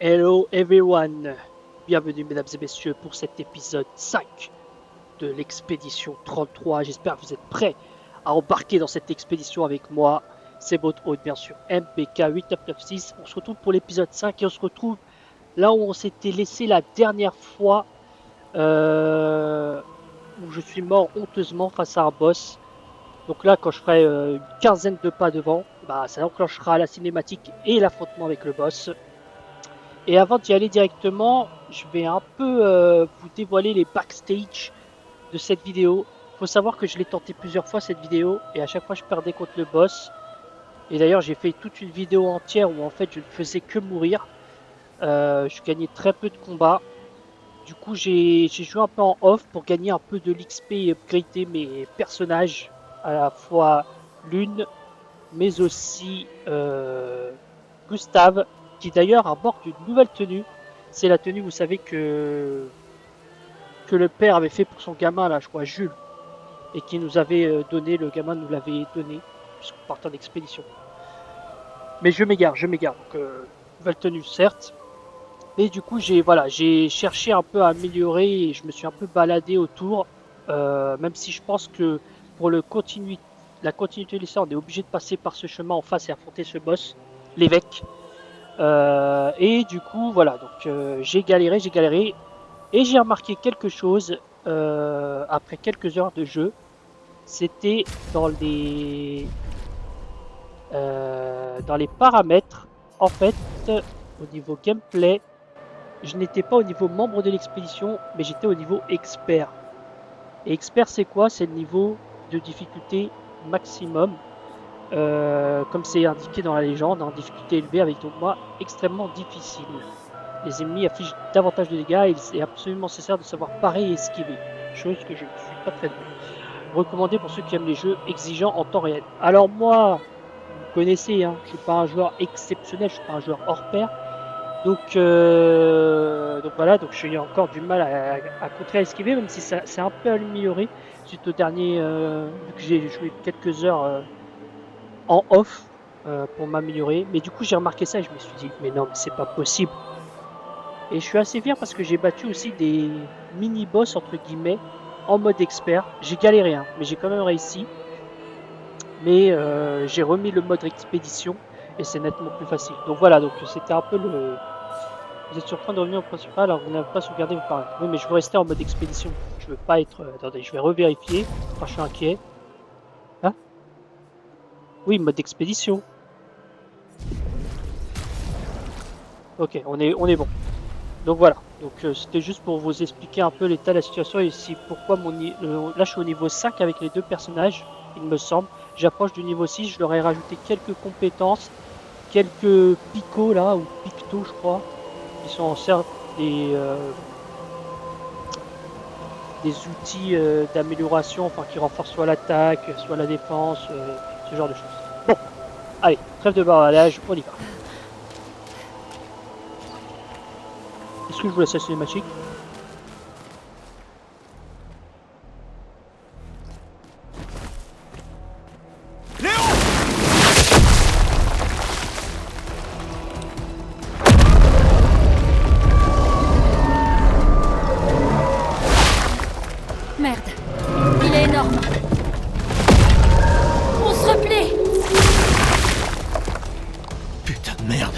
Hello everyone, bienvenue mesdames et messieurs pour cet épisode 5 de l'expédition 33. J'espère que vous êtes prêts à embarquer dans cette expédition avec moi. C'est votre hôte bien sûr, MPK8996. On se retrouve pour l'épisode 5 et on se retrouve là où on s'était laissé la dernière fois où je suis mort honteusement face à un boss. Donc là, quand je ferai une quinzaine de pas devant, ça enclenchera la cinématique et l'affrontement avec le boss. Et avant d'y aller directement, je vais un peu vous dévoiler les backstage de cette vidéo. Il faut savoir que je l'ai tenté plusieurs fois cette vidéo et à chaque fois je perdais contre le boss. Et d'ailleurs j'ai fait toute une vidéo entière où en fait je ne faisais que mourir. Je gagnais très peu de combats. Du coup j'ai joué un peu en off pour gagner un peu de l'XP et upgrader mes personnages, à la fois Lune mais aussi Gustave, qui d'ailleurs apporte une nouvelle tenue. C'est la tenue, vous savez, que le père avait fait pour son gamin, là, je crois, Jules, et qui nous avait donné, le gamin nous l'avait donné, puisqu'on partait en expédition. Mais je m'égare. Donc, nouvelle tenue, certes. Mais du coup, j'ai cherché un peu à améliorer et je me suis un peu baladé autour, même si je pense que pour la continuité de l'histoire, on est obligé de passer par ce chemin en face et affronter ce boss, l'évêque. Et du coup, voilà, donc j'ai galéré, et j'ai remarqué quelque chose après quelques heures de jeu. C'était dans les paramètres. En fait, au niveau gameplay, je n'étais pas au niveau membre de l'expédition, mais j'étais au niveau expert. Et expert, c'est quoi? C'est le niveau de difficulté maximum. Comme c'est indiqué dans la légende, en difficulté élevée avec donc moi extrêmement difficile. Les ennemis affichent davantage de dégâts et il est absolument nécessaire de savoir parer et esquiver, chose que je ne suis pas très doué. Recommandé pour ceux qui aiment les jeux exigeants en temps réel. Alors moi, vous me connaissez, hein, je suis pas un joueur exceptionnel, je suis pas un joueur hors pair. Donc voilà, donc j'ai encore du mal à contrer, à esquiver, même si ça s'est un peu amélioré suite au dernier, vu que j'ai joué quelques heures en off pour m'améliorer. Mais du coup, j'ai remarqué ça et je me suis dit, mais non, mais c'est pas possible. Et je suis assez fier parce que j'ai battu aussi des mini-boss, entre guillemets, en mode expert. J'ai galéré, hein, mais j'ai quand même réussi. Mais j'ai remis le mode expédition et c'est nettement plus facile. Donc voilà, donc c'était un peu le... Vous êtes sur le point de revenir au principal alors vous n'avez pas sauvegardé vos paramètres. Oui, mais je veux rester en mode expédition. Je veux pas être... attendez, je vais revérifier. Enfin, je suis inquiet. Hein? Oui, mode expédition. Ok, on est bon. Donc voilà, donc c'était juste pour vous expliquer un peu l'état de la situation et aussi pourquoi là je suis au niveau 5 avec les deux personnages, il me semble. J'approche du niveau 6, je leur ai rajouté quelques compétences, quelques picots là, ou pictos je crois, qui sont en certes des outils d'amélioration, enfin qui renforcent soit l'attaque, soit la défense, ce genre de choses. Bon, allez, trêve de bavardage, on y va. Est-ce que je vous laisse la cinématique? Merde, il est énorme. On se replie. Putain de merde.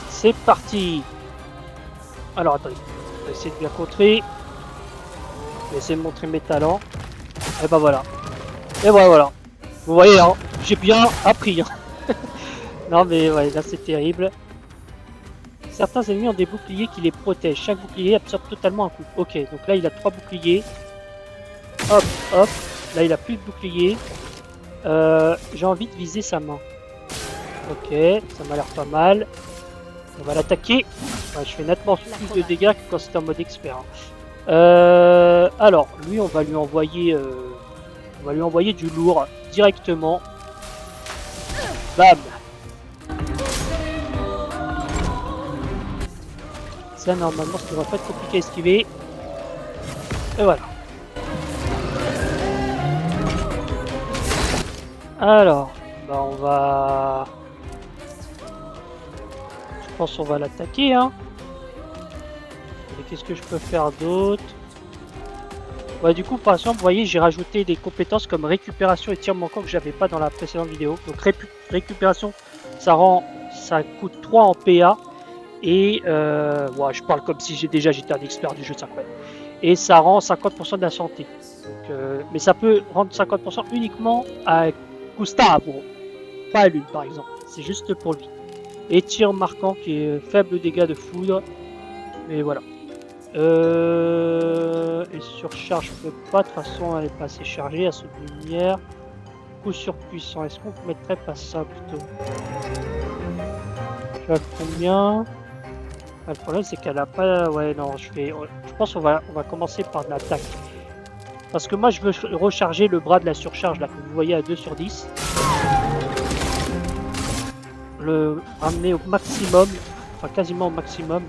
C'est parti. Alors attendez, on va essayer de bien contrer. Je vais essayer de montrer mes talents. Et ben voilà. Et ben voilà. Vous voyez, hein, j'ai bien appris. Hein. Non mais ouais, là c'est terrible. Certains ennemis ont des boucliers qui les protègent. Chaque bouclier absorbe totalement un coup. Ok, donc là il a 3 boucliers. Hop, hop. Là il a plus de boucliers. J'ai envie de viser sa main. Ok, ça m'a l'air pas mal. On va l'attaquer. Ouais, je fais nettement plus de dégâts que quand c'était en mode expert. Alors, lui, on va lui envoyer du lourd directement. Bam. Ça, normalement, ça devrait pas être compliqué à esquiver. Et voilà. Alors, bah on va... Je pense qu'on va l'attaquer, hein. Et qu'est-ce que je peux faire d'autre? Ouais, du coup, par exemple, vous voyez, j'ai rajouté des compétences comme récupération et tir manquant que j'avais pas dans la précédente vidéo. Donc récupération, ça coûte 3 en PA. Et ouais, je parle comme si j'étais un expert du jeu de 5 mètres. Et ça rend 50% de la santé. Donc, mais ça peut rendre 50% uniquement à Gustavo, pas à lui par exemple. C'est juste pour lui. Et tir marquant qui est faible dégâts de foudre. Mais voilà. Et surcharge, je peux pas. De toute façon, elle est pas assez chargée. À saut de lumière. Coup surpuissant. Est-ce qu'on mettrait pas ça plutôt? Je vais à combien? Le problème c'est qu'elle a pas... Ouais non, je pense qu'on va commencer par de l'attaque. Parce que moi je veux recharger le bras de la surcharge là que vous voyez à 2 sur 10. Le ramener au maximum, enfin quasiment au maximum.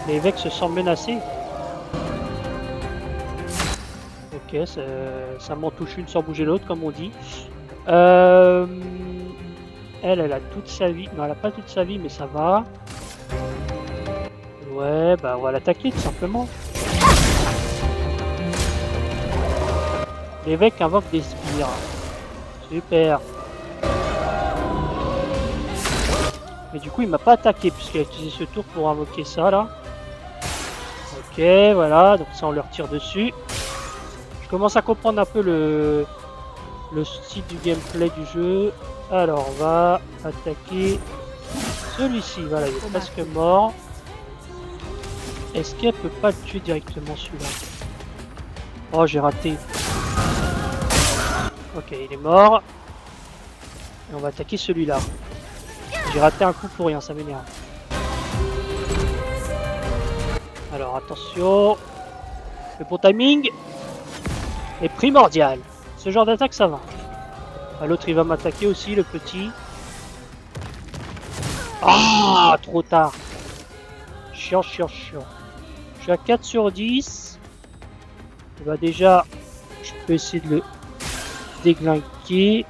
L'évêque se sent menacé. Ok, ça m'en touche une sans bouger l'autre comme on dit. Elle a toute sa vie. Non, elle a pas toute sa vie mais ça va. Ouais, bah on va l'attaquer tout simplement. L'évêque invoque des spires. Super. Mais du coup il m'a pas attaqué puisqu'il a utilisé ce tour pour invoquer ça là. Ok, voilà, donc ça on leur tire dessus. Je commence à comprendre un peu le style du gameplay du jeu. Alors on va attaquer celui-ci, voilà, il est presque mort. Est-ce qu'elle peut pas le tuer directement celui-là? Oh, j'ai raté. Ok, il est mort. Et on va attaquer celui-là. J'ai raté un coup pour rien, ça m'énerve. Alors attention. Le bon timing est primordial. Ce genre d'attaque, ça va. Ah, l'autre, il va m'attaquer aussi, le petit. Ah, trop tard. Chiant, chiant, chiant. Je suis à 4 sur 10. Et bah déjà, je peux essayer de le déglinguer.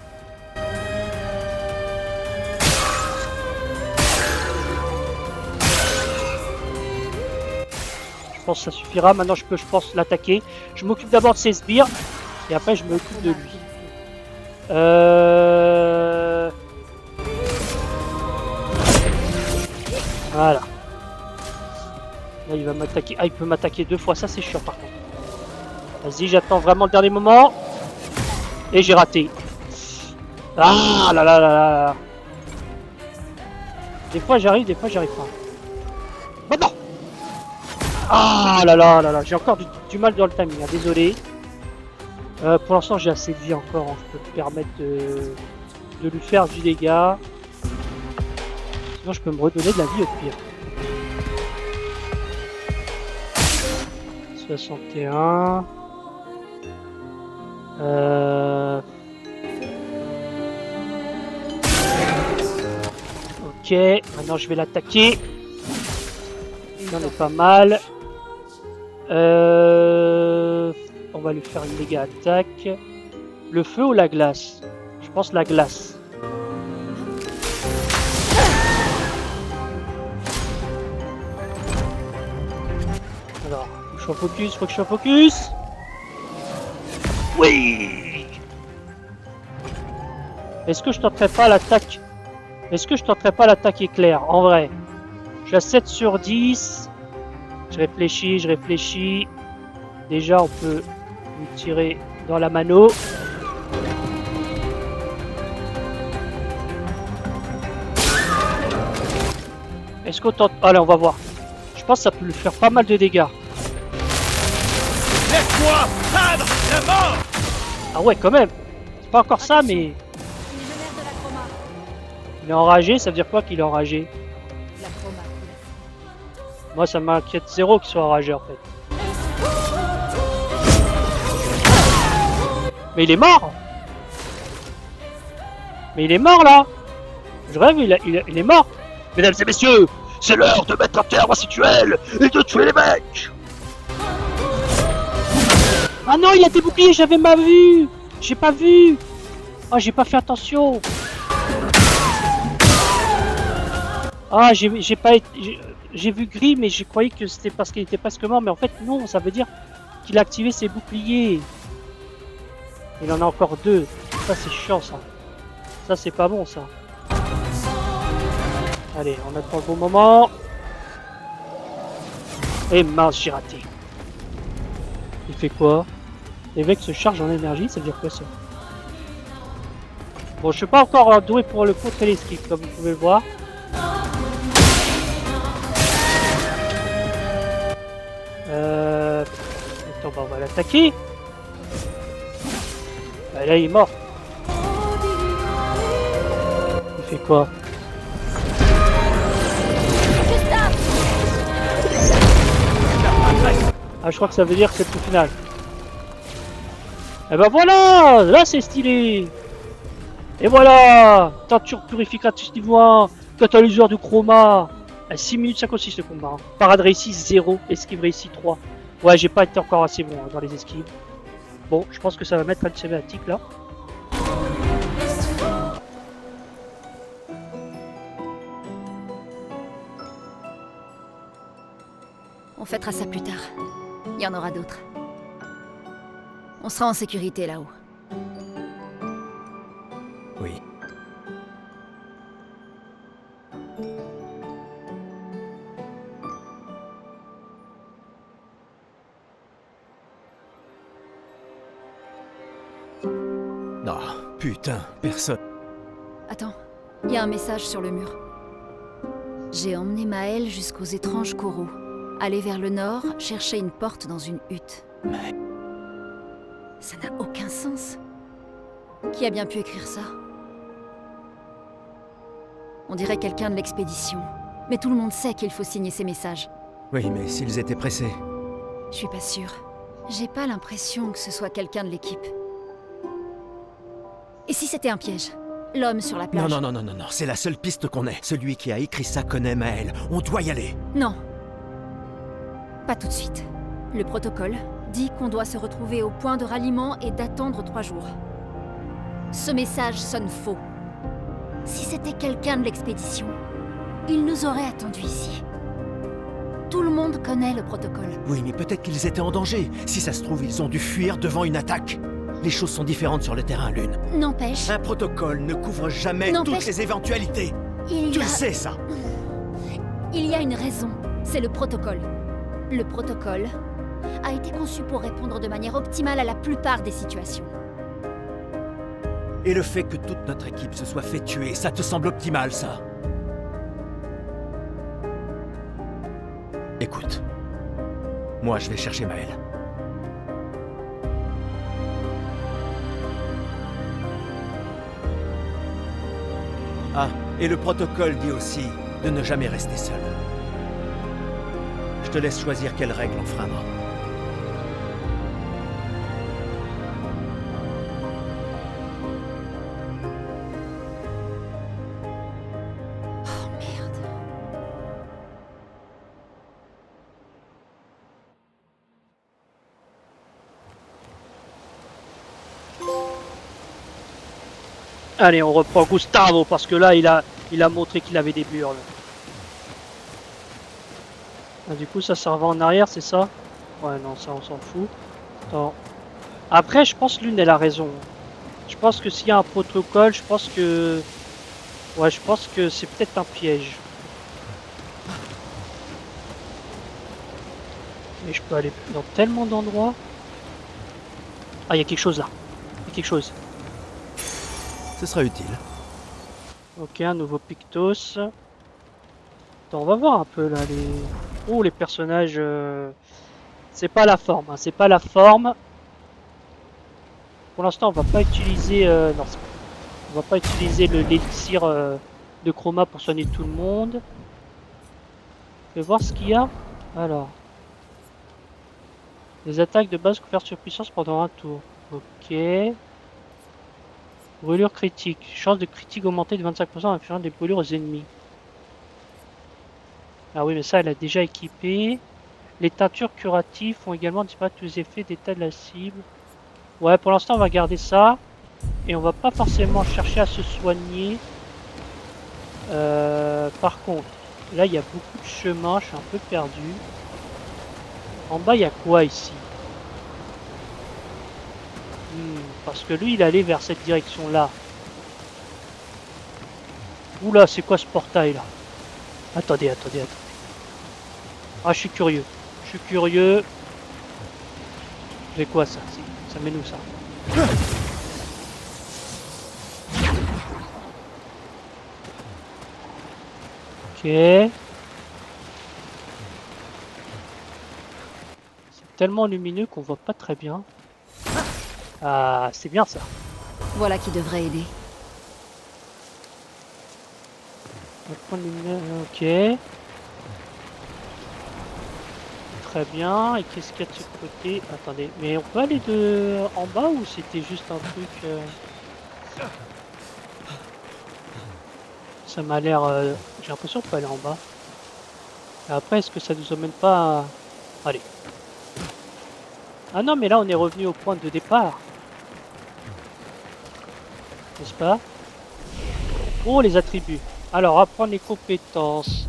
Je pense que ça suffira. Maintenant, je pense, l'attaquer. Je m'occupe d'abord de ses sbires. Et après, je m'occupe de lui. Voilà. Là, il va m'attaquer. Ah, il peut m'attaquer 2 fois. Ça, c'est chiant, par contre. Vas-y, j'attends vraiment le dernier moment. Et j'ai raté. Ah là là là là. Des fois, j'arrive, des fois, j'arrive pas. Oh non. Ah là là là là. J'ai encore du mal dans le timing. Hein. Désolé. Pour l'instant, j'ai assez de vie encore. Hein. Je peux me permettre de lui faire du dégât. Sinon, je peux me redonner de la vie au pire. 61. Ok, maintenant je vais l'attaquer. Il en est pas mal. On va lui faire une méga attaque. Le feu ou la glace? Je pense la glace. Alors, faut que je sois focus, faut que je sois focus. Oui. Est-ce que je tenterai pas l'attaque? Est-ce que je tenterai pas l'attaque éclair? En vrai, je suis à 7 sur 10. Je réfléchis. Déjà, on peut lui tirer dans la mano. Est-ce qu'on tente... Allez, on va voir. Je pense que ça peut lui faire pas mal de dégâts. Laisse-moi peindre la mort. Ah ouais, quand même. C'est pas encore ça, mais... Il est enragé, ça veut dire quoi qu'il est enragé? Moi, ça m'inquiète zéro qu'il soit enragé, en fait. Mais il est mort. Mais il est mort, là. Je rêve, il est mort. Mesdames et messieurs, C'est l'heure de mettre un terme à ce duel et de tuer les mecs. Ah non, il a débouclié, j'avais pas vu. J'ai pas vu. Ah, j'ai pas fait attention. Ah, j'ai pas été... J'ai vu gris, mais j'ai croyé que c'était parce qu'il était presque mort. Mais en fait, non, ça veut dire qu'il a activé ses boucliers. Il en a encore 2. Ça, c'est chiant, ça. Ça, c'est pas bon, ça. Allez, on attend le bon moment. Et mince, j'ai raté. Il fait quoi? Les mecs se chargent en énergie, ça veut dire quoi, ça? Bon, je suis pas encore doué pour le contrer l'esquive, comme vous pouvez le voir. Attends, bah, on va l'attaquer. Bah, là, il est mort. Il fait quoi? Ah, je crois que ça veut dire que c'est le final. Et ben voilà! Là, c'est stylé! Et voilà! Teinture purificatrice niveau 1, catalyseur de chroma. À 6 minutes 56 le combat. Hein. Parade réussie 0, esquive réussie 3. Ouais, j'ai pas été encore assez bon hein, dans les esquives. Bon, je pense que ça va mettre une cinématique là. On fêtera ça plus tard. Il y en aura d'autres. On sera en sécurité là-haut. Oui. Ah, putain, personne. Attends, il y a un message sur le mur. J'ai emmené Maël jusqu'aux étranges coraux. Aller vers le nord, chercher une porte dans une hutte. Mais... Ça n'a aucun sens. Qui a bien pu écrire ça? On dirait quelqu'un de l'expédition. Mais tout le monde sait qu'il faut signer ces messages. Oui, mais s'ils étaient pressés... Je suis pas sûre. J'ai pas l'impression que ce soit quelqu'un de l'équipe. Et si c'était un piège? L'homme sur la plage? Non, c'est la seule piste qu'on ait. Celui qui a écrit ça connaît Maël. On doit y aller. Non. Pas tout de suite. Le protocole dit qu'on doit se retrouver au point de ralliement et d'attendre 3 jours. Ce message sonne faux. Si c'était quelqu'un de l'expédition, il nous aurait attendus ici. Tout le monde connaît le protocole. Oui, mais peut-être qu'ils étaient en danger. Si ça se trouve, ils ont dû fuir devant une attaque. Les choses sont différentes sur le terrain, Lune. N'empêche, Un protocole ne couvre jamais toutes les éventualités. Tu le sais, ça. Il y a une raison. C'est le protocole. Le protocole a été conçu pour répondre de manière optimale à la plupart des situations. Et le fait que toute notre équipe se soit fait tuer, ça te semble optimal, ça? Écoute, moi je vais chercher Maël. Ah, et le protocole dit aussi de ne jamais rester seul. Je te laisse choisir quelle règle enfreindre. Oh merde. Allez, on reprend Gustavo parce que là, il a montré qu'il avait des burles. Ah, du coup, ça va en arrière, c'est ça? Ouais, non, ça, on s'en fout. Attends. Après, je pense l'une, elle a raison. Je pense que s'il y a un protocole, je pense que... Ouais, je pense que c'est peut-être un piège. Mais je peux aller dans tellement d'endroits. Ah, il y a quelque chose là. Il y a quelque chose. Ce sera utile. Ok, un nouveau Pictos. Attends, on va voir un peu là les... Oh, les personnages... C'est pas la forme, hein, c'est pas la forme. Pour l'instant, on va pas utiliser... Non, on va pas utiliser l'élixir de chroma pour soigner tout le monde. Je vais voir ce qu'il y a. Alors. Les attaques de base couvertes sur puissance pendant un tour. Ok. Brûlure critique. Chance de critique augmentée de 25% en infligeant des brûlures aux ennemis. Ah oui, mais ça, elle a déjà équipé. Les teintures curatives font également disparaître tous les effets d'état de la cible. Ouais, pour l'instant, on va garder ça. Et on va pas forcément chercher à se soigner. Par contre, là, il y a beaucoup de chemins. Je suis un peu perdu. En bas, il y a quoi ici? Parce que lui, il allait vers cette direction-là. Oula, c'est quoi ce portail-là? Attendez, attendez, attendez. Ah, je suis curieux. Je suis curieux. C'est quoi ça? Ça mène où ça? Ok. C'est tellement lumineux qu'on voit pas très bien. Ah, c'est bien ça. Voilà qui devrait aider. Un point de lumière, ok. Très bien. Et qu'est-ce qu'il y a de ce côté? Attendez, mais on peut aller en bas ou c'était juste un truc Ça m'a l'air... J'ai l'impression qu'on peut aller en bas. Et après, est-ce que ça nous emmène pas à... Allez. Ah non, mais là, on est revenu au point de départ. N'est-ce pas? Oh, les attributs. Alors, apprendre les compétences.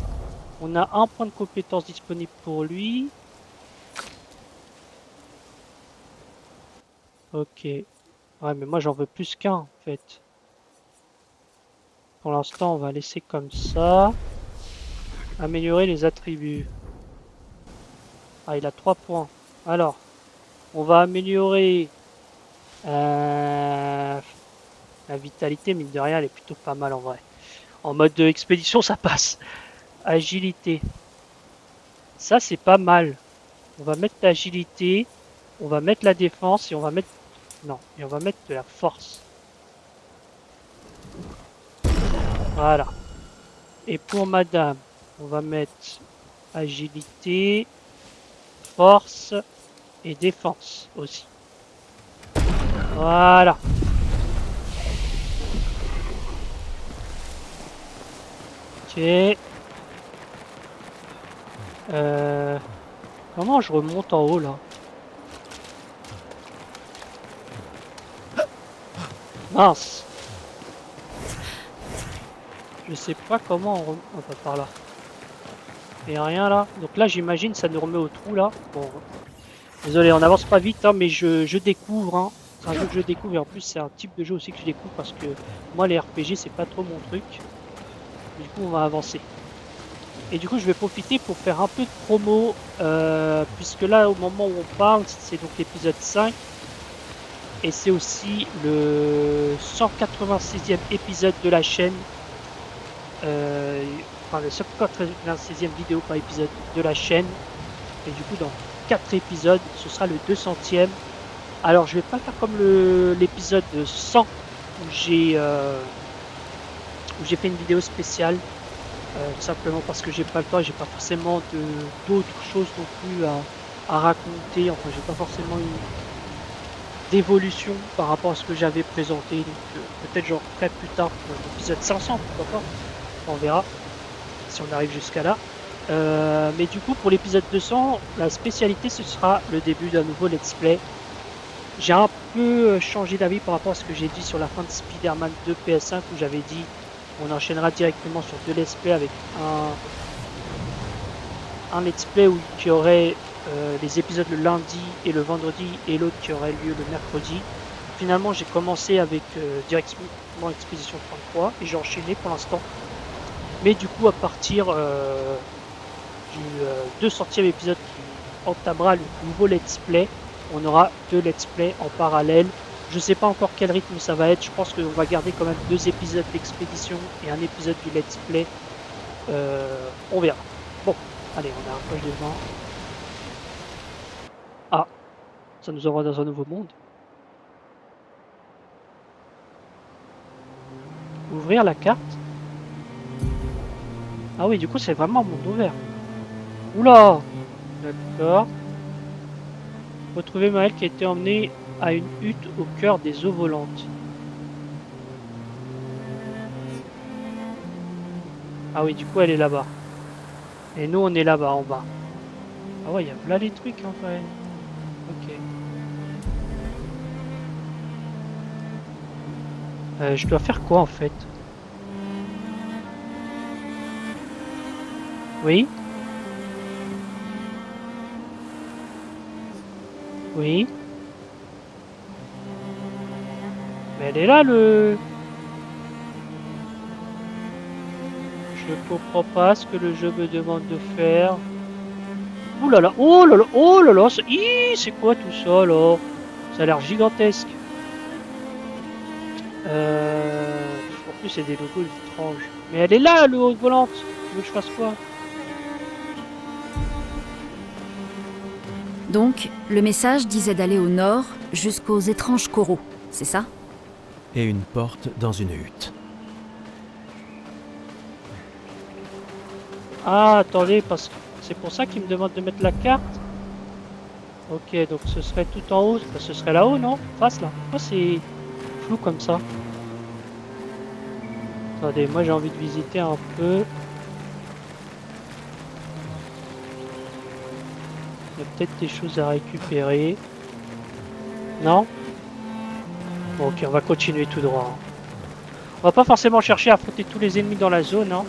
On a un point de compétence disponible pour lui. Ok. Ouais, mais moi, j'en veux plus qu'un, en fait. Pour l'instant, on va laisser comme ça. Améliorer les attributs. Ah, il a 3 points. Alors, on va améliorer la vitalité, mine de rien, elle est plutôt pas mal en vrai. En mode expédition, ça passe. Agilité. Ça, c'est pas mal. On va mettre l'agilité, on va mettre la défense et on va mettre... Non, et on va mettre de la force. Voilà. Et pour madame, on va mettre agilité, force et défense aussi. Voilà. Ok. Comment je remonte en haut là? Mince. Je sais pas comment on remonte. On va par là. Et rien là. Donc là j'imagine ça nous remet au trou là. Bon. Désolé, on avance pas vite, hein, mais je découvre. Hein. C'est un jeu que je découvre et en plus c'est un type de jeu aussi que je découvre parce que moi les RPG c'est pas trop mon truc. Du coup on va avancer. Et du coup je vais profiter pour faire un peu de promo puisque là au moment où on parle c'est donc l'épisode 5 et c'est aussi le 186e épisode de la chaîne. Enfin le 196e vidéo par épisode de la chaîne. Et du coup dans 4 épisodes ce sera le 200e. Alors je vais pas faire comme l'épisode 100 où j'ai fait une vidéo spéciale simplement parce que j'ai pas le temps et j'ai pas forcément d'autres choses non plus à raconter. Enfin j'ai pas forcément d'évolution par rapport à ce que j'avais présenté. Donc peut-être j'en ferai plus tard pour l'épisode 500, pourquoi pas. On verra si on arrive jusqu'à là. Mais du coup pour l'épisode 200, la spécialité ce sera le début d'un nouveau let's play. J'ai un peu changé d'avis par rapport à ce que j'ai dit sur la fin de Spider-Man 2 PS5 où j'avais dit on enchaînera directement sur 2 let's play avec un let's play où il y aurait les épisodes le lundi et le vendredi et l'autre qui aurait lieu le mercredi. Finalement j'ai commencé avec directement Expédition 33 et j'ai enchaîné pour l'instant. Mais du coup à partir du 200e épisode qui entamera le nouveau let's play, on aura 2 let's play en parallèle. Je sais pas encore quel rythme ça va être. Je pense qu'on va garder quand même 2 épisodes d'expédition et un épisode du let's play. On verra. Bon, allez, on a un poche devant. Ah, ça nous envoie dans un nouveau monde. Ouvrir la carte. Ah oui, du coup, c'est vraiment un monde ouvert. Oula! D'accord. Retrouver Maëlle qui a été emmenée à une hutte au cœur des eaux volantes. Ah oui, du coup, elle est là-bas. Et nous, on est là-bas, en bas. Ah ouais, il y a là les trucs, en fait. Ok. Je dois faire quoi, en fait? Oui? Oui? Mais elle est là, le... Je comprends pas ce que le jeu me demande de faire. Ouh là là, oh là là, oh là là, c'est quoi tout ça là? Ça a l'air gigantesque. En plus, c'est des logos étranges. Mais elle est là, le haut volante. Tu veux que je fasse quoi? Donc, le message disait d'aller au nord jusqu'aux étranges coraux, c'est ça? Et une porte dans une hutte. Ah, attendez, parce que c'est pour ça qu'il me demande de mettre la carte. Ok, donc ce serait tout en haut. Bah, ce serait là-haut, non? Face là. Pourquoi c'est flou comme ça? Attendez, moi j'ai envie de visiter un peu. Il y a peut-être des choses à récupérer. Non? Bon, ok, on va continuer tout droit. On va pas forcément chercher à affronter tous les ennemis dans la zone, hein.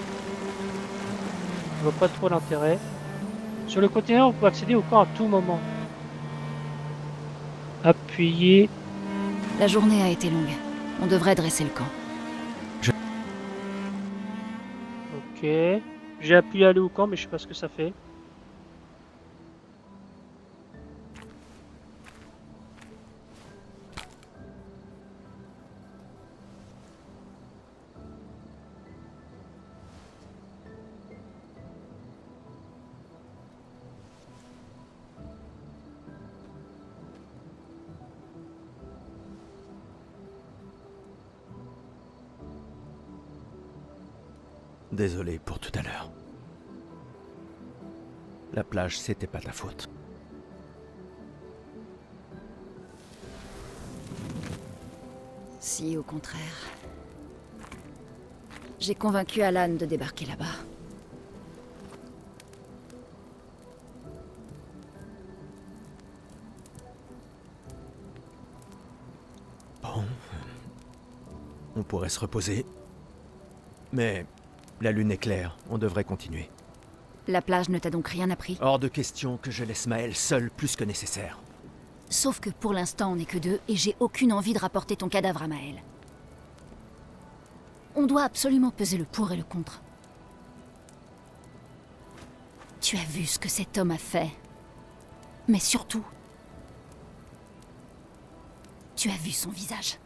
Je vois pas trop l'intérêt. Sur le conteneur, on peut accéder au camp à tout moment. Appuyez. La journée a été longue. On devrait dresser le camp. Ok. J'ai appuyé aller au camp, mais je sais pas ce que ça fait. Désolé pour tout à l'heure. La plage, c'était pas ta faute. Si, au contraire. J'ai convaincu Alan de débarquer là-bas. Bon. On pourrait se reposer. Mais la lune est claire, on devrait continuer. La plage ne t'a donc rien appris? Hors de question que je laisse Maël seul plus que nécessaire. Sauf que pour l'instant, on n'est que deux, et j'ai aucune envie de rapporter ton cadavre à Maël. On doit absolument peser le pour et le contre. Tu as vu ce que cet homme a fait. Mais surtout, tu as vu son visage.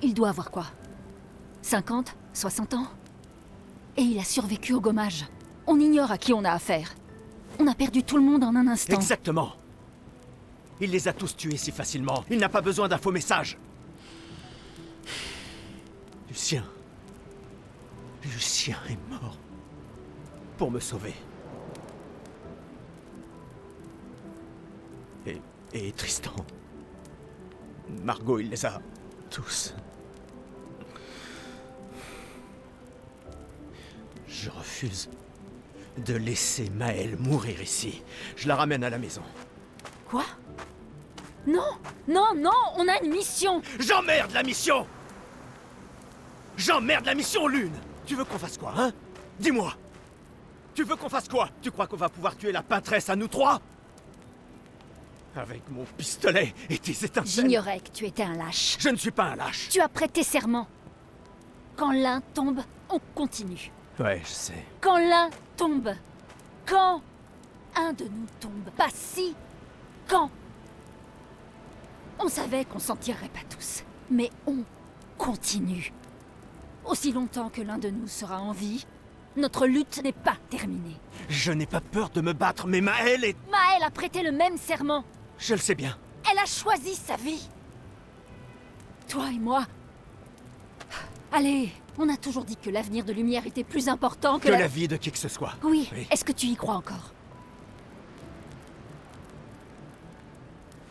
Il doit avoir quoi? 50? 60 ans? Et il a survécu au gommage. On ignore à qui on a affaire. On a perdu tout le monde en un instant. Exactement. Il les a tous tués si facilement. Il n'a pas besoin d'un faux message. Lucien. Lucien est mort. Pour me sauver. Et Tristan. Margot, il les a tous. Je refuse de laisser Maël mourir ici. Je la ramène à la maison. Quoi? Non! Non, non! On a une mission! J'emmerde la mission! J'emmerde la mission, Lune! Tu veux qu'on fasse quoi, hein? Dis-moi! Tu veux qu'on fasse quoi? Tu crois qu'on va pouvoir tuer la peintresse à nous trois? Avec mon pistolet et tes étincelles? J'ignorais que tu étais un lâche. Je ne suis pas un lâche. Tu as prêté serment. Quand l'un tombe, on continue. Ouais, je sais. Quand l'un tombe. Quand un de nous tombe. Pas si. Quand. On savait qu'on s'en tirerait pas tous. Mais on continue. Aussi longtemps que l'un de nous sera en vie, notre lutte n'est pas terminée. Je n'ai pas peur de me battre, mais Maël est... Maël a prêté le même serment. Je le sais bien. Elle a choisi sa vie. Toi et moi, Allez, on a toujours dit que l'avenir de Lumière était plus important que Que la vie de qui que ce soit. Oui, Oui. est-ce que tu y crois encore?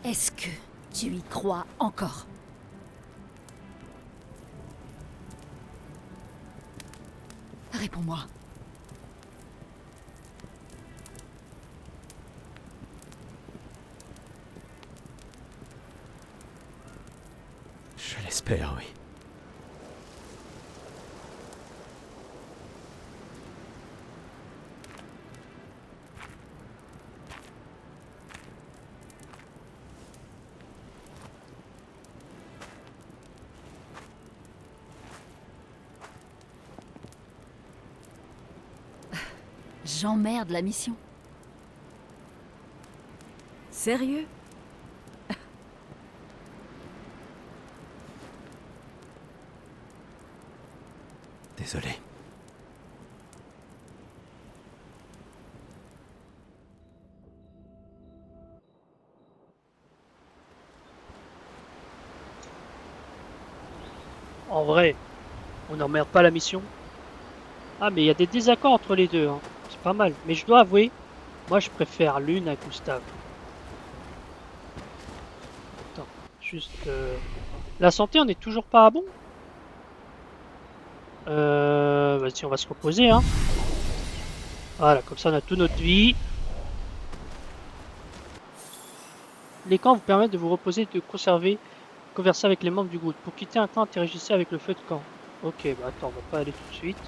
Est-ce que tu y crois encore? Réponds-moi. Je l'espère, oui. J'emmerde la mission. Sérieux? Désolé. En vrai, on n'emmerde pas la mission. Ah, mais il y a des désaccords entre les deux, hein. C'est pas mal. Mais je dois avouer, moi je préfère l'une à Gustave. Attends, juste... La santé, on n'est toujours pas à bon? Vas-y, on va se reposer, hein. Voilà, comme ça on a toute notre vie. Les camps vous permettent de vous reposer et de converser avec les membres du groupe. Pour quitter un camp, interagissez avec le feu de camp. Ok, bah attends, on va pas aller tout de suite.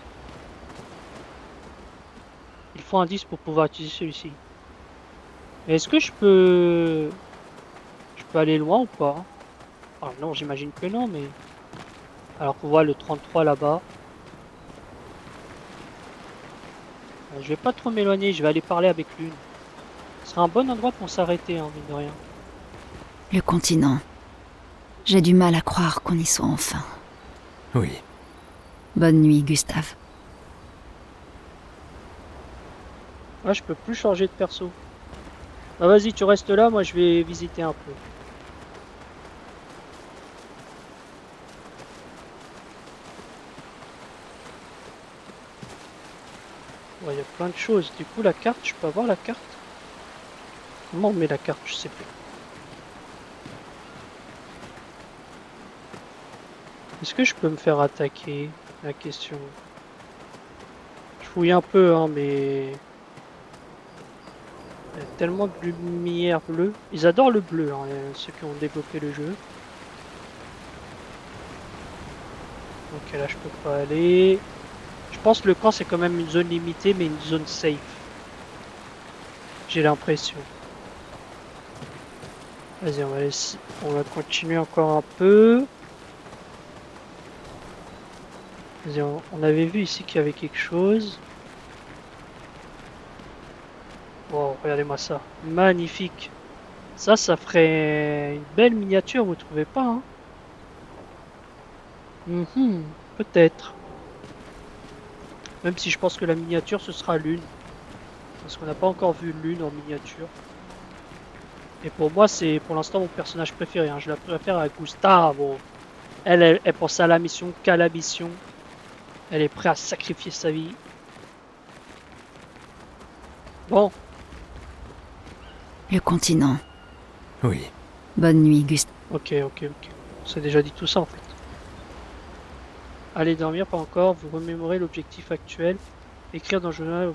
Il faut un 10 pour pouvoir utiliser celui-ci. Est-ce que je peux aller loin ou pas? Ah non, j'imagine que non, mais... Alors qu'on voit le 33 là-bas. Je vais pas trop m'éloigner, je vais aller parler avec l'une. Ce sera un bon endroit pour s'arrêter, hein, mine de rien. Le continent. J'ai du mal à croire qu'on y soit enfin. Oui. Bonne nuit, Gustave. Ah, je peux plus changer de perso. Bah vas-y, tu restes là, moi je vais visiter un peu. Ouais, il y a plein de choses. Du coup, la carte, je peux avoir la carte? Comment on met la carte? Je sais plus. Est-ce que je peux me faire attaquer? La question. Je fouille un peu, hein, mais... Il y a tellement de lumière bleue. Ils adorent le bleu, hein, ceux qui ont développé le jeu. Ok, là je peux pas aller. Je pense que le camp c'est quand même une zone limitée, mais une zone safe. J'ai l'impression. Vas-y, on va continuer encore un peu. Vas-y, on avait vu ici qu'il y avait quelque chose. Wow, regardez-moi ça. Magnifique. Ça ferait une belle miniature, vous trouvez pas, hein? Peut-être. Même si je pense que la miniature, ce sera l'une. Parce qu'on n'a pas encore vu l'une en miniature. Et pour moi, c'est pour l'instant mon personnage préféré, hein. Je la préfère à Gustavo. Elle pense à la mission qu'à la mission. Elle est prête à sacrifier sa vie. Bon, Le continent. Oui. Bonne nuit, Gustave. ok. On s'est déjà dit tout ça en fait. Allez dormir, pas encore. Vous remémorez l'objectif actuel. Écrire dans le journal.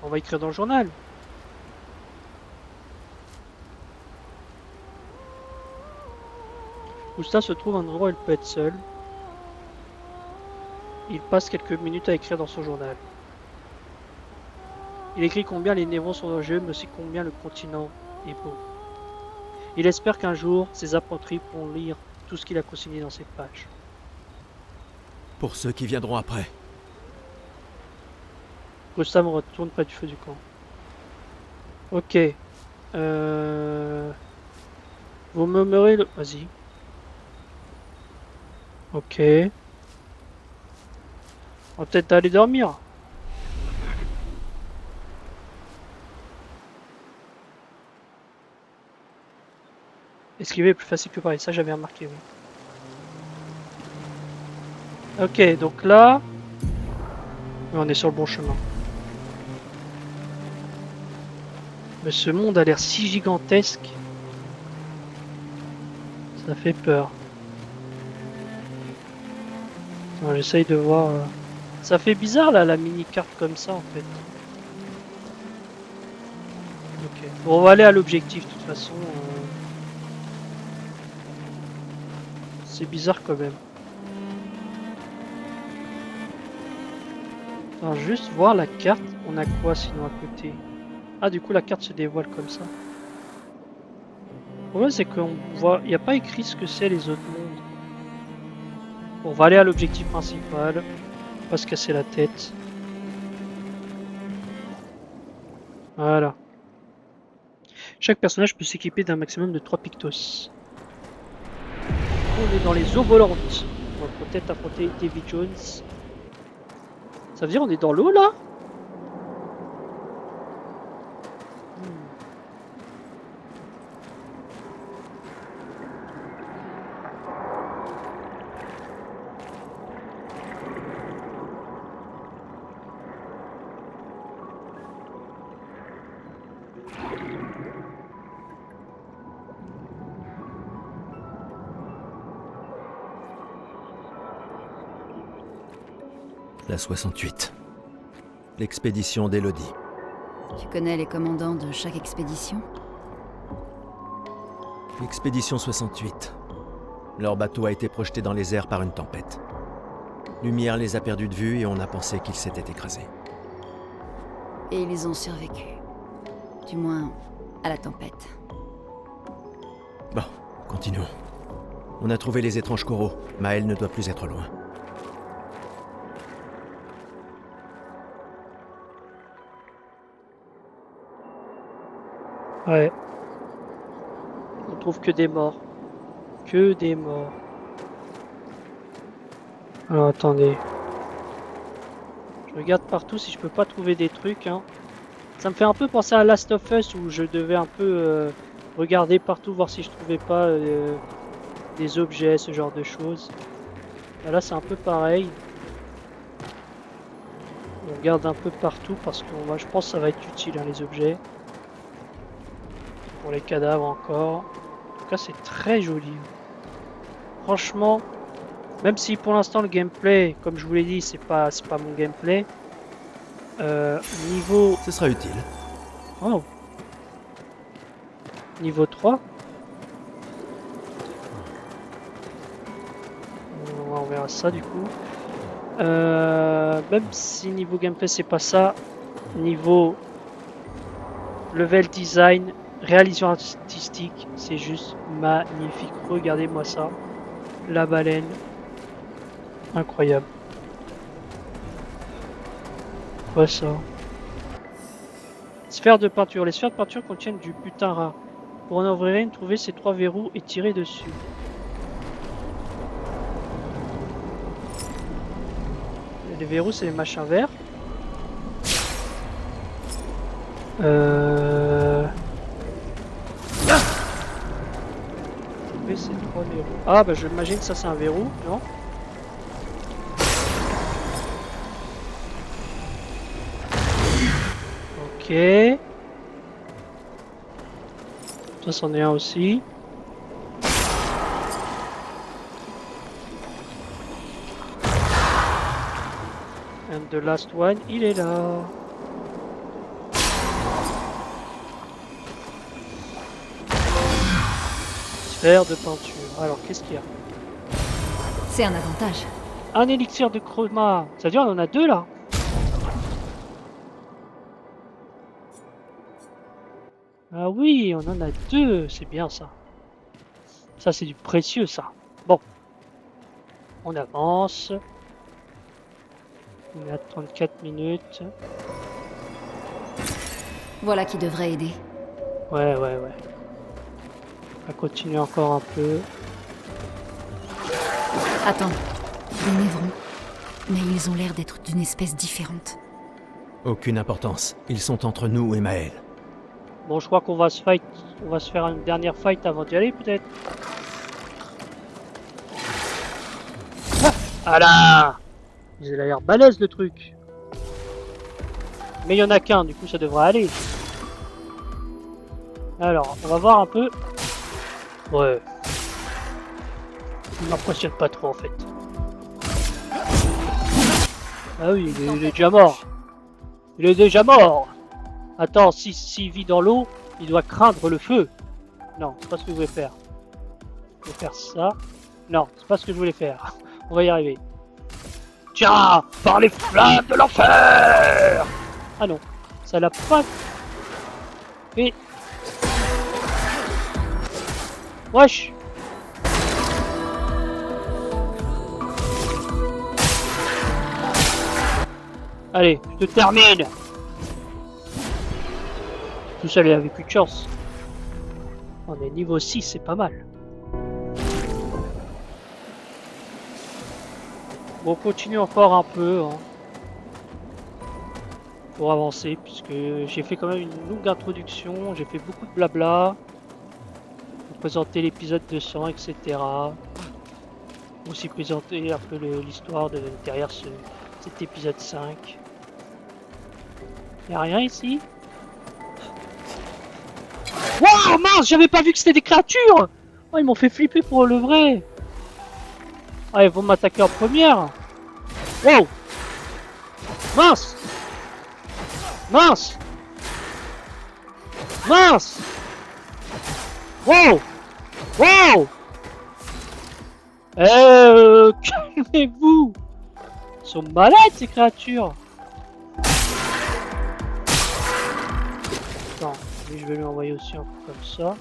On va écrire dans le journal. Gustave se trouve à un endroit où il peut être seul. Il passe quelques minutes à écrire dans son journal. Il écrit combien les névrons sont dangereux, mais aussi combien le continent est beau. Il espère qu'un jour, ses apprentis pourront lire tout ce qu'il a consigné dans ces pages. Pour ceux qui viendront après. Gustave retourne près du feu du camp. Ok. Vous murmurez le... Vas-y. Ok. On va peut-être aller dormir. Esquiver est plus facile que parler, ça j'avais remarqué, oui. Ok, donc là, on est sur le bon chemin. Mais ce monde a l'air si gigantesque. Ça fait peur. Attends, j'essaye de voir. Ça fait bizarre là, la mini-carte comme ça en fait. Ok. Bon, on va aller à l'objectif de toute façon. C'est bizarre quand même. Attends, juste voir la carte. On a quoi sinon à côté? Ah, du coup, la carte se dévoile comme ça. Le problème, c'est qu'on voit. Il n'y a pas écrit ce que c'est les autres mondes. Bon, on va aller à l'objectif principal. Pas se casser la tête. Voilà. Chaque personnage peut s'équiper d'un maximum de 3 pictos. On est dans les eaux volantes. On va peut-être affronter Davy Jones. Ça veut dire on est dans l'eau là? La 68. L'expédition d'Elodie. Tu connais les commandants de chaque expédition? L'expédition 68. Leur bateau a été projeté dans les airs par une tempête. Lumière les a perdus de vue et on a pensé qu'ils s'étaient écrasés. Et ils ont survécu. Du moins, à la tempête. Bon, continuons. On a trouvé les étranges coraux. Maël ne doit plus être loin. Ouais. On trouve que des morts. Que des morts. Alors attendez. Je regarde partout si je peux pas trouver des trucs. Hein. Ça me fait un peu penser à Last of Us où je devais un peu regarder partout, voir si je trouvais pas des objets, ce genre de choses. Là c'est un peu pareil. On regarde un peu partout parce que moi je pense que ça va être utile hein, les objets. Pour les cadavres encore. En tout cas c'est très joli. Franchement, même si pour l'instant le gameplay, comme je vous l'ai dit, c'est pas mon gameplay. Niveau... Ce sera utile. Oh. Niveau 3. On verra ça du coup. Même si niveau gameplay c'est pas ça, niveau level design, réalisation artistique, c'est juste magnifique. Regardez-moi ça. La baleine. Incroyable. Quoi ça? Sphère de peinture. Les sphères de peinture contiennent du butin rare. Pour en ouvrir une, trouvez ces 3 verrous et tirez dessus. Les verrous, c'est les machins verts. Trouver ces 3 verrous. Ah bah j'imagine ça c'est un verrou, non? Ok. Ça c'en est un aussi. And the last one, il est là. Sphère de peinture. Alors qu'est-ce qu'il y a? C'est un avantage. Un élixir de chroma. Ça veut dire on en a 2 là. Ah oui, on en a 2, c'est bien ça. Ça c'est du précieux ça. Bon. On avance. On est à 34 minutes. Voilà qui devrait aider. Ouais. On va continuer encore un peu. Attends, des névrons. Mais ils ont l'air d'être d'une espèce différente. Aucune importance. Ils sont entre nous et Maël. Bon, je crois qu'on va se fight. On va se faire une dernière fight avant d'y aller peut-être. Ah Ah là! Il a l'air balèze le truc. Mais il y en a qu'un, du coup ça devrait aller. Alors, on va voir un peu. Ouais. Il m'impressionne pas trop en fait. Ah oui, il est déjà mort. Il est déjà mort. Attends, s'il vit dans l'eau, il doit craindre le feu. Non, c'est pas ce que je voulais faire. Je vais faire ça. Non, c'est pas ce que je voulais faire. On va y arriver. Tiens, par les flammes de l'enfer! Ah non, ça l'a pas... Et... Wesh! Allez, je te termine! Tout seul, il avait plus de chance. On est niveau 6, c'est pas mal. Bon, on continue encore un peu. Hein, pour avancer, puisque j'ai fait quand même une longue introduction. J'ai fait beaucoup de blabla. Pour présenter l'épisode 200, etc. Aussi présenter un peu l'histoire derrière cet épisode 5. Y'a rien ici? Wow, mince, j'avais pas vu que c'était des créatures! Oh, ils m'ont fait flipper pour le vrai! Ah, ils vont m'attaquer en première! Wow! Mince! Mince! Mince! Wow! Wow! Calmez-vous! Ils sont malades ces créatures! Attends, lui je vais lui envoyer aussi un coup comme ça.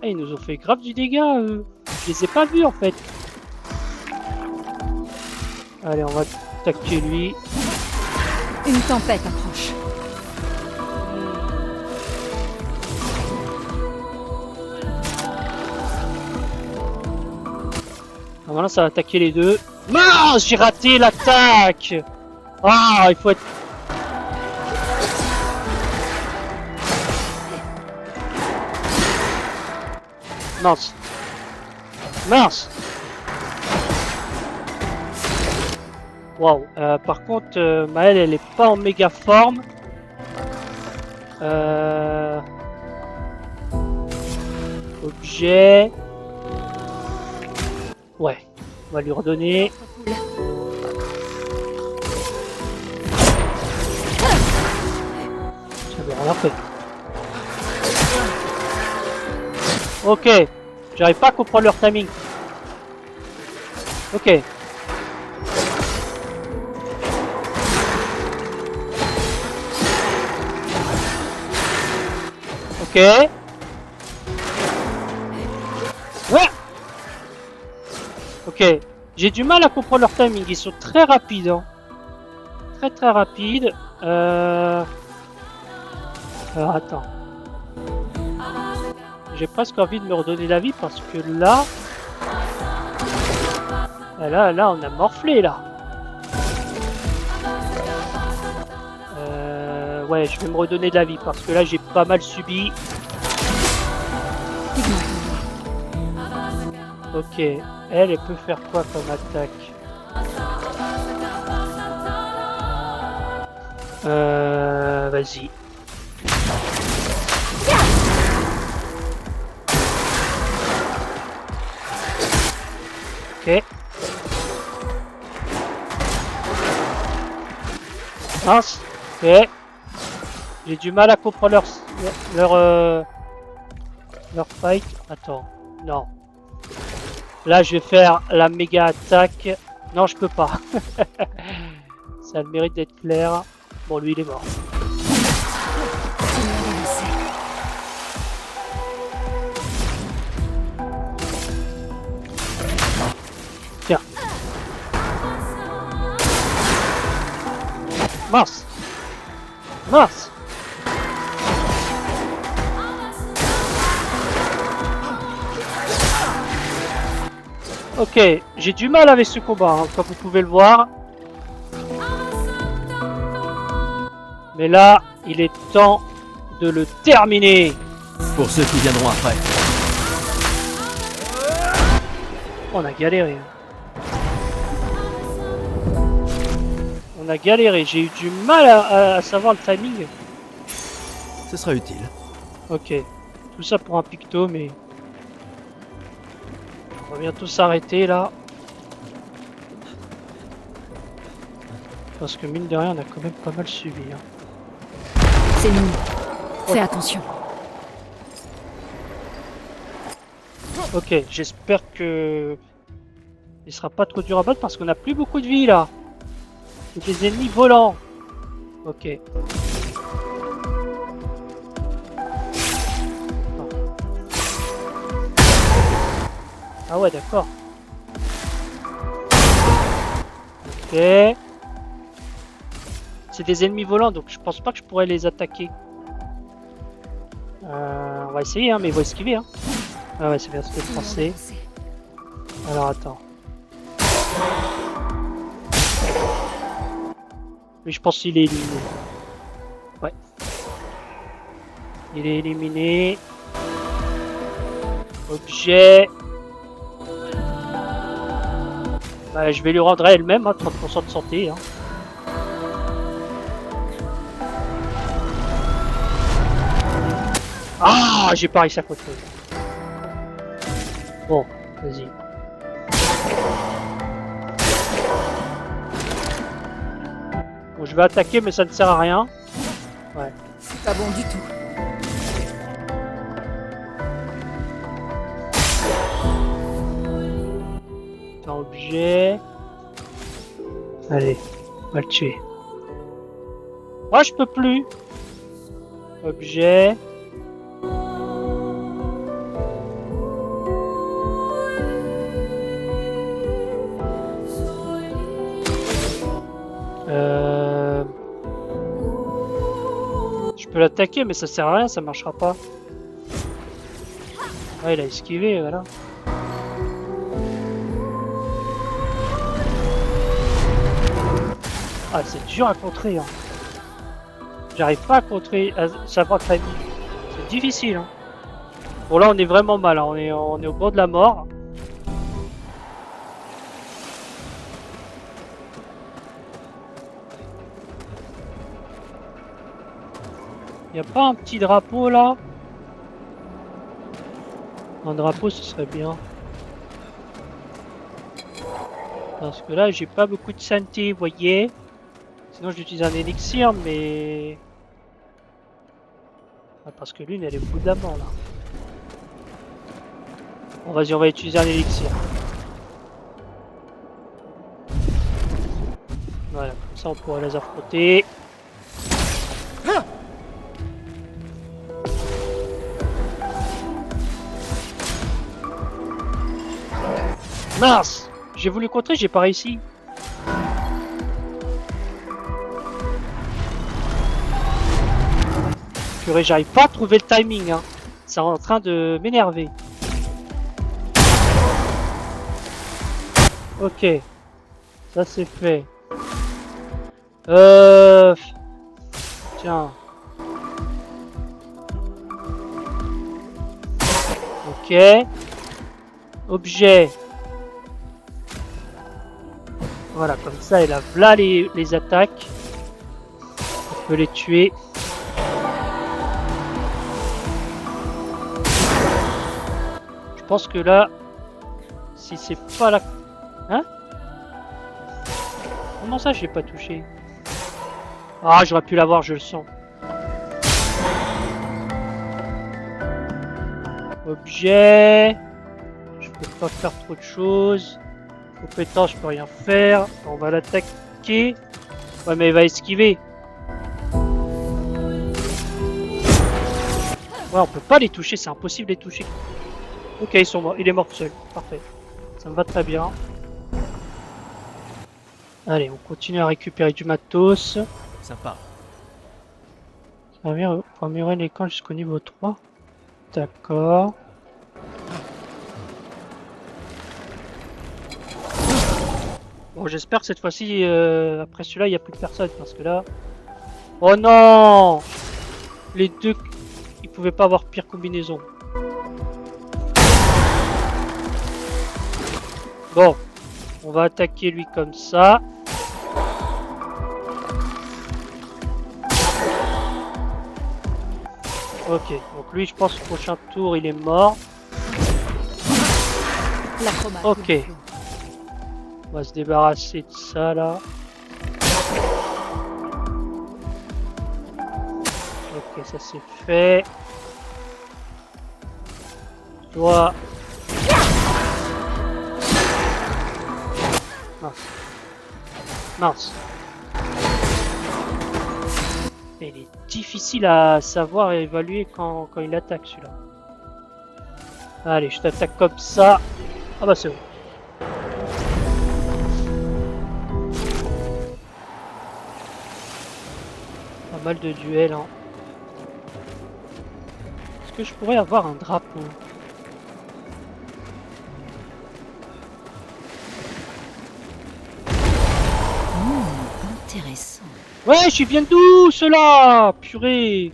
Ah, ils nous ont fait grave du dégât, eux. Je les ai pas vus en fait. Allez, on va attaquer lui. Une tempête approche. Ah, maintenant ça va attaquer les deux. Mince, j'ai raté l'attaque. Ah, il faut être... Mince. Mince. Waouh. Par contre, Maëlle, elle est pas en méga forme. Objet. Ouais. On va lui redonner. J'avais rien fait. Ok. J'arrive pas à comprendre leur timing. Ok. Ok. Ouais. Ok. J'ai du mal à comprendre leur timing. Ils sont très rapides. Hein. Très rapides. Alors attends. J'ai presque envie de me redonner la vie parce que là... Là, on a morflé là. Ouais, je vais me redonner de la vie parce que là, j'ai pas mal subi. Ok, elle peut faire quoi comme attaque? Vas-y. Ok. Mince. Ok. J'ai du mal à comprendre leur fight. Attends. Non. Là, je vais faire la méga attaque. Non, je peux pas. Ça a le mérite d'être clair. Bon, lui, il est mort. Tiens. Mince. Mince. Ok, j'ai du mal avec ce combat, hein, comme vous pouvez le voir. Mais là, il est temps de le terminer. Pour ceux qui viendront après. On a galéré. On a galéré, j'ai eu du mal à savoir le timing. Ce sera utile. Ok, tout ça pour un picto, mais... On va bientôt s'arrêter là. Parce que mine de rien, on a quand même pas mal suivi. Hein. C'est nous. Fais attention. Ok, j'espère que... Il sera pas trop dur à battre parce qu'on a plus beaucoup de vie là. C'est des ennemis volants. Ok. Ah ouais, d'accord. Ok. C'est des ennemis volants, donc je pense pas que je pourrais les attaquer. On va essayer, hein, mais ils vont esquiver. Hein. Ah ouais, c'est bien ce que je pensais. Alors attends. Mais je pense qu'il est éliminé. Ouais. Il est éliminé. Objet. Bah, je vais lui rendre elle-même, hein, 30% de santé. Hein. Ah, j'ai pas réussi à contrôler. Bon, vas-y. Bon, je vais attaquer, mais ça ne sert à rien. Ouais. C'est pas bon du tout. Un objet. Allez, on va le tuer. Moi, je peux plus. Objet. Je peux l'attaquer, mais ça sert à rien, ça marchera pas. Ah, il a esquivé, voilà. Ah, c'est dur à contrer. Hein. J'arrive pas à contrer, à savoir timing. C'est difficile. Hein. Bon, là, on est vraiment mal. Hein. On est au bord de la mort. Y a pas un petit drapeau là? Un drapeau, ce serait bien. Parce que là, j'ai pas beaucoup de santé, vous voyez. Sinon, j'utilise un élixir, mais... Ah, parce que l'une, elle est au bout de la mort, là. Bon, vas-y, on va utiliser un élixir. Voilà, comme ça, on pourra les affronter. Mince! J'ai voulu contrer, j'ai pas réussi. Purée, j'arrive pas à trouver le timing, hein. C'est en train de m'énerver. Ok. Ça c'est fait. Tiens. Ok. Objet. Voilà, comme ça, il a là les attaques. On peut les tuer. Je pense que là, si c'est pas la... Hein? Comment ça, je l'ai pas touché? Ah, j'aurais pu l'avoir, je le sens. Objet. Je peux pas faire trop de choses. Compétence, je peux rien faire. On va l'attaquer. Ouais, mais il va esquiver. Ouais, on peut pas les toucher, c'est impossible de les toucher. Ok, ils sont morts. Il est mort tout seul. Parfait. Ça me va très bien. Allez, on continue à récupérer du matos. Sympa. Ça va bien pour améliorer les camps jusqu'au niveau 3. D'accord. Bon, j'espère que cette fois-ci, après celui-là, il n'y a plus de personne. Parce que là... Oh non! Les deux, ils pouvaient pas avoir pire combinaison. Bon, on va attaquer lui comme ça. Ok, donc lui, je pense que prochain tour, il est mort. L'acromate. Ok. On va se débarrasser de ça là. Ok, ça c'est fait. Toi. Mince. Mince. Et il est difficile à savoir et évaluer quand il attaque celui-là. Allez, je t'attaque comme ça. Ah bah c'est bon. Pas mal de duels, hein. Est-ce que je pourrais avoir un drapeau? Intéressant. Ouais, je suis bien d'où ceux-là? Purée.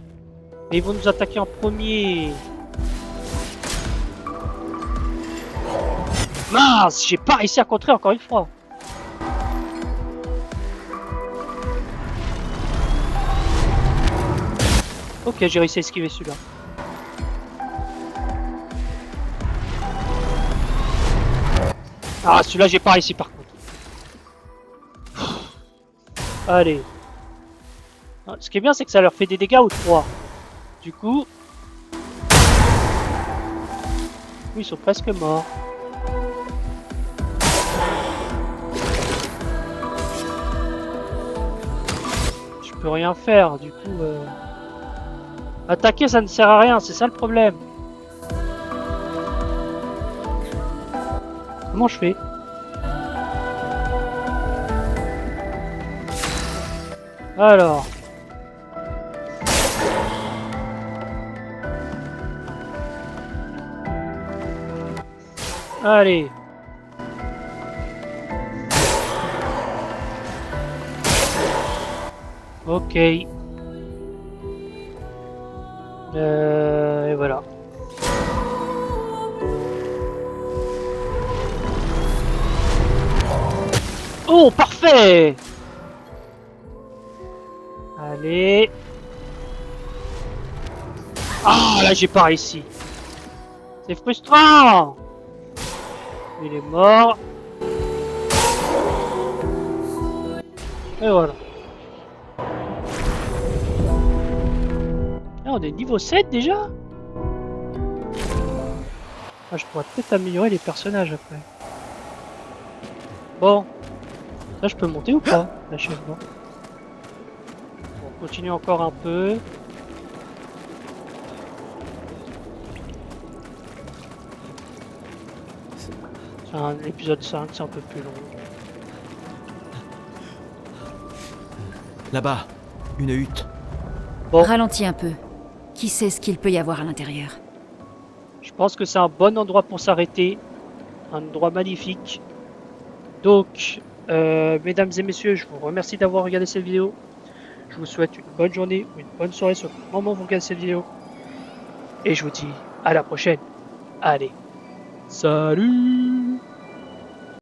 Mais ils vont nous attaquer en premier. Mince, j'ai pas réussi à contrer encore une fois. Ok, j'ai réussi à esquiver celui-là. Ah, celui-là, j'ai pas réussi par contre. Allez. Ah, ce qui est bien, c'est que ça leur fait des dégâts aux 3. Du coup... Oui, ils sont presque morts. Je peux rien faire, du coup... Attaquer, ça ne sert à rien, c'est ça le problème. Comment je fais? Alors... Allez. Ok. Et voilà. Oh, parfait! Allez. Ah, là, j'ai pas réussi. C'est frustrant! Il est mort. Et voilà. Ah, on est niveau 7 déjà? Ah, je pourrais peut-être améliorer les personnages après. Bon. Là, je peux monter ou pas? L'achèvement. Bon, on continue encore un peu. C'est un épisode 5, c'est un peu plus long. Là-bas, une hutte. Bon. Ralentis un peu. Qui sait ce qu'il peut y avoir à l'intérieur? Je pense que c'est un bon endroit pour s'arrêter. Un endroit magnifique. Donc, mesdames et messieurs, je vous remercie d'avoir regardé cette vidéo. Je vous souhaite une bonne journée ou une bonne soirée sur le moment où vous regardez cette vidéo. Et je vous dis à la prochaine. Allez, salut!